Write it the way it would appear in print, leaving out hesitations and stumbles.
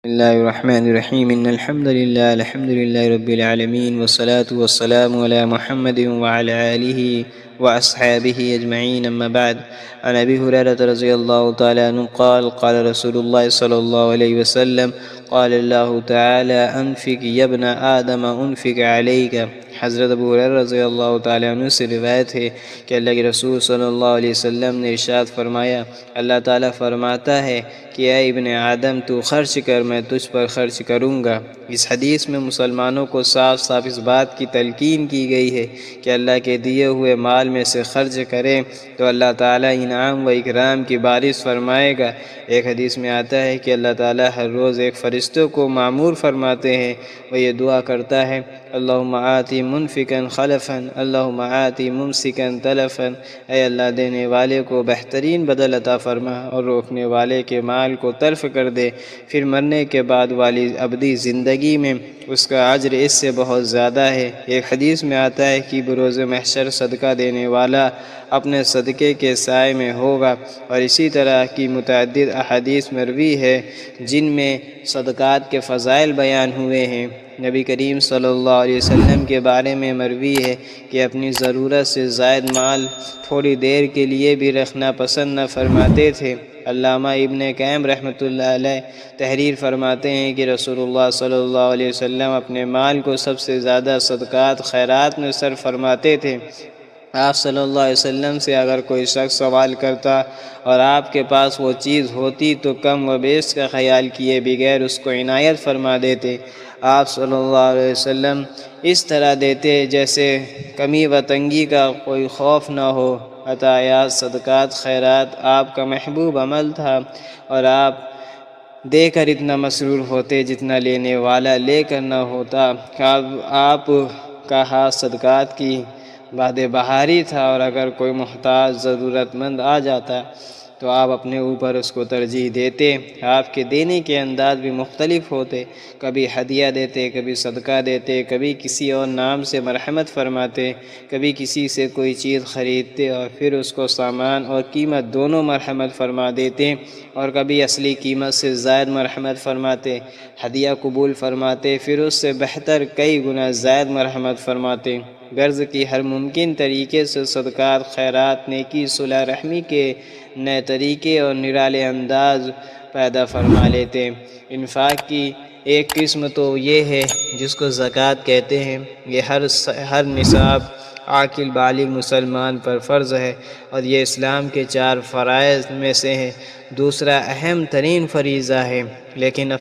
بسم الله الرحمن الرحيم إن الحمد لله رب العالمين والصلاة والسلام على محمد وعلى آله وأصحابه أجمعين أما بعد. عن أبي هريرة رضي الله تعالى عنه قال قال رسول الله صلى الله عليه وسلم قال الله تعالى أنفق يا ابن آدم أنفق عليك. حضرت ابو ہریرہ رضی اللہ تعالیٰ عنہ سے روایت ہے کہ اللہ کے رسول صلی اللہ علیہ وسلم نے ارشاد فرمایا، اللہ تعالیٰ فرماتا ہے کہ اے ابن آدم تو خرچ کر، میں تجھ پر خرچ کروں گا۔ اس حدیث میں مسلمانوں کو صاف صاف اس بات کی تلقین کی گئی ہے کہ اللہ کے دیے ہوئے مال میں سے خرچ کریں تو اللہ تعالیٰ انعام و اکرام کی بارش فرمائے گا۔ ایک حدیث میں آتا ہے کہ اللہ تعالیٰ ہر روز ایک فرشتوں کو معمور فرماتے ہیں، وہ یہ دعا کرتا ہے، اللہم آتی منفقا خلفا، اللہم آتی ممسکا تلفا، اے اللہ دینے والے کو بہترین بدل عطا فرما اور روکنے والے کے مال کو تلف کر دے، پھر مرنے کے بعد والی ابدی زندگی میں اس کا اجر اس سے بہت زیادہ ہے۔ ایک حدیث میں آتا ہے کہ بروز محشر صدقہ دینے والا اپنے صدقے کے سائے میں ہوگا، اور اسی طرح کی متعدد احادیث مروی ہے جن میں صدقات کے فضائل بیان ہوئے ہیں۔ نبی کریم صلی اللہ علیہ وسلم کے بارے میں مروی ہے کہ اپنی ضرورت سے زائد مال تھوڑی دیر کے لیے بھی رکھنا پسند نہ فرماتے تھے۔ علامہ ابن قیم رحمۃ اللہ علیہ تحریر فرماتے ہیں کہ رسول اللہ صلی اللہ علیہ وسلم اپنے مال کو سب سے زیادہ صدقات خیرات میں صرف فرماتے تھے۔ آپ صلی اللہ علیہ وسلم سے اگر کوئی شخص سوال کرتا اور آپ کے پاس وہ چیز ہوتی تو کم و بیش کا خیال کیے بغیر اس کو عنایت فرما دیتے۔ آپ صلی اللہ علیہ وسلم اس طرح دیتے جیسے کمی و تنگی کا کوئی خوف نہ ہو۔ عطایات، صدقات، خیرات آپ کا محبوب عمل تھا، اور آپ دے کر اتنا مسرور ہوتے جتنا لینے والا لے کر نہ ہوتا۔ آپ کا ہاتھ صدقات کی باد بہاری تھا، اور اگر کوئی محتاج ضرورت مند آ جاتا تو آپ اپنے اوپر اس کو ترجیح دیتے۔ آپ کے دینے کے انداز بھی مختلف ہوتے، کبھی ہدیہ دیتے، کبھی صدقہ دیتے، کبھی کسی اور نام سے مرحمت فرماتے، کبھی کسی سے کوئی چیز خریدتے اور پھر اس کو سامان اور قیمت دونوں مرحمت فرما دیتے، اور کبھی اصلی قیمت سے زائد مرحمت فرماتے، ہدیہ قبول فرماتے، پھر اس سے بہتر کئی گنا زائد مرحمت فرماتے۔ غرض کی ہر ممکن طریقے سے صدقات، خیرات، نیکی، صلح رحمی کے نئے طریقے اور نرالے انداز پیدا فرما لیتے۔ انفاق کی ایک قسم تو یہ ہے جس کو زکوٰۃ کہتے ہیں، یہ ہر نصاب عاقل بالغ مسلمان پر فرض ہے، اور یہ اسلام کے 4 فرائض میں سے ہے۔ دوسرا اہم ترین فریضہ ہے، لیکن